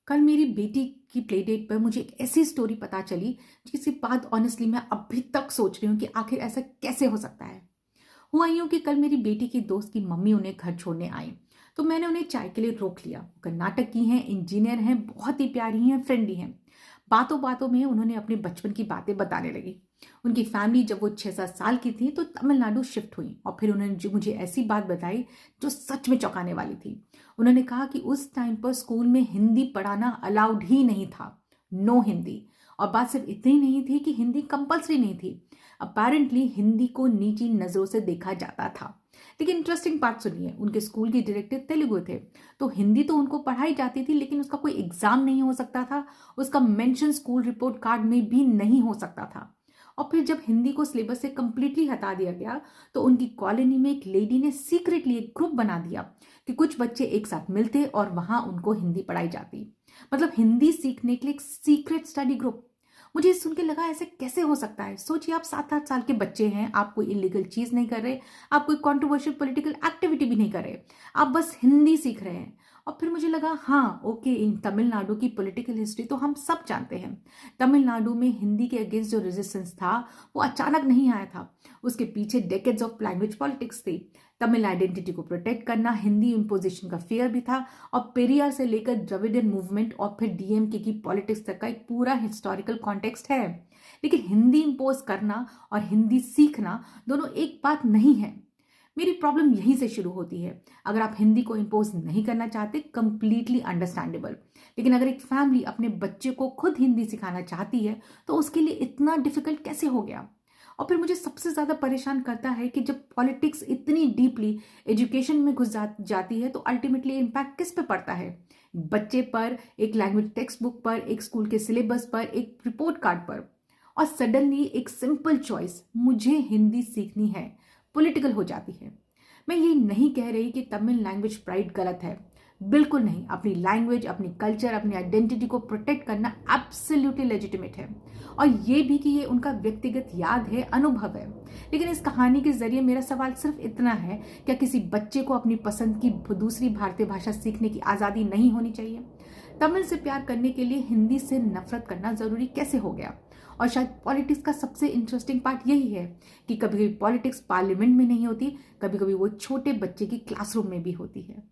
कल मेरी बेटी की प्ले डेट पर मुझे एक ऐसी स्टोरी पता चली जिसकी बात ऑनेस्टली मैं अभी तक सोच रही हूँ कि आखिर ऐसा कैसे हो सकता है। हुआ यूं कि कल मेरी बेटी की दोस्त की मम्मी उन्हें घर छोड़ने आई, तो मैंने उन्हें चाय के लिए रोक लिया। कर्नाटक की हैं, इंजीनियर हैं, बहुत ही प्यारी हैं, फ्रेंडली हैं। बातों बातों में उन्होंने अपने बचपन की बातें बताने लगी। उनकी फैमिली जब वो 6-7 साल की थी तो तमिलनाडु शिफ्ट हुई, और फिर उन्होंने जो मुझे ऐसी बात बताई जो सच में चौंकाने वाली थी। उन्होंने कहा कि उस टाइम पर स्कूल में हिंदी पढ़ाना अलाउड ही नहीं था। नो हिंदी। और बात सिर्फ इतनी नहीं थी कि हिंदी कंपलसरी नहीं थी, अपेरेंटली हिंदी को नीची नजरों से देखा जाता था। लेकिन इंटरेस्टिंग बात सुनिए, उनके स्कूल की डायरेक्टर तेलुगु थे, तो हिंदी तो उनको पढ़ाई जाती थी, लेकिन उसका कोई एग्जाम नहीं हो सकता था, उसका मेंशन स्कूल रिपोर्ट कार्ड में भी नहीं हो सकता था। और फिर जब हिंदी को सिलेबस से कंप्लीटली हटा दिया गया, तो उनकी कॉलोनी में एक लेडी ने सीक्रेटली एक ग्रुप बना दिया कि कुछ बच्चे एक साथ मिलते और वहां उनको हिंदी पढ़ाई जाती। मतलब हिंदी सीखने के लिए एक सीक्रेट स्टडी ग्रुप। मुझे सुन के लगा ऐसे कैसे हो सकता है। सोचिए, आप 7-8 साल के बच्चे हैं, आप कोई इलीगल चीज नहीं कर रहे, आप कोई कंट्रोवर्शियल पॉलिटिकल एक्टिविटी भी नहीं कर रहे, आप बस हिंदी सीख रहे हैं। और फिर मुझे लगा हाँ ओके, इन तमिलनाडु की पॉलिटिकल हिस्ट्री तो हम सब जानते हैं। तमिलनाडु में हिंदी के अगेंस्ट जो रेजिस्टेंस था वो अचानक नहीं आया था, उसके पीछे डेकेड्स ऑफ लैंग्वेज पॉलिटिक्स थी। तमिल आइडेंटिटी को प्रोटेक्ट करना, हिंदी इम्पोजिशन का फेयर भी था, और पेरियार से लेकर द्रविडियन मूवमेंट और फिर डीएमके की पॉलिटिक्स तक का एक पूरा हिस्टोरिकल कॉन्टेक्स्ट है। लेकिन हिंदी इम्पोज करना और हिंदी सीखना दोनों एक बात नहीं है। मेरी प्रॉब्लम यहीं से शुरू होती है। अगर आप हिंदी को इम्पोज नहीं करना चाहते, कंप्लीटली अंडरस्टैंडेबल, लेकिन अगर एक फैमिली अपने बच्चे को खुद हिंदी सिखाना चाहती है तो उसके लिए इतना डिफिकल्ट कैसे हो गया। और फिर मुझे सबसे ज्यादा परेशान करता है कि जब पॉलिटिक्स इतनी डीपली एजुकेशन में घुस जाती है तो अल्टीमेटली इम्पैक्ट किस पे पड़ता है? बच्चे पर, एक लैंग्वेज टेक्स्ट बुक पर, एक स्कूल के सिलेबस पर, एक रिपोर्ट कार्ड पर। और सडनली एक सिंपल चॉइस, मुझे हिंदी सीखनी है, पॉलिटिकल हो जाती है। मैं ये नहीं कह रही कि तमिल लैंग्वेज प्राइड गलत है, बिल्कुल नहीं। अपनी लैंग्वेज, अपनी कल्चर, अपनी आइडेंटिटी को प्रोटेक्ट करना एब्सोल्युटली लेजिटिमेट है, और ये भी कि ये उनका व्यक्तिगत याद है, अनुभव है। लेकिन इस कहानी के जरिए मेरा सवाल सिर्फ इतना है, क्या किसी बच्चे को अपनी पसंद की दूसरी भारतीय भाषा सीखने की आज़ादी नहीं होनी चाहिए? तमिल से प्यार करने के लिए हिंदी से नफरत करना जरूरी कैसे हो गया? और शायद पॉलिटिक्स का सबसे इंटरेस्टिंग पार्ट यही है कि कभी कभी पॉलिटिक्स पार्लियामेंट में नहीं होती, कभी कभी वो छोटे बच्चे की क्लासरूम में भी होती है।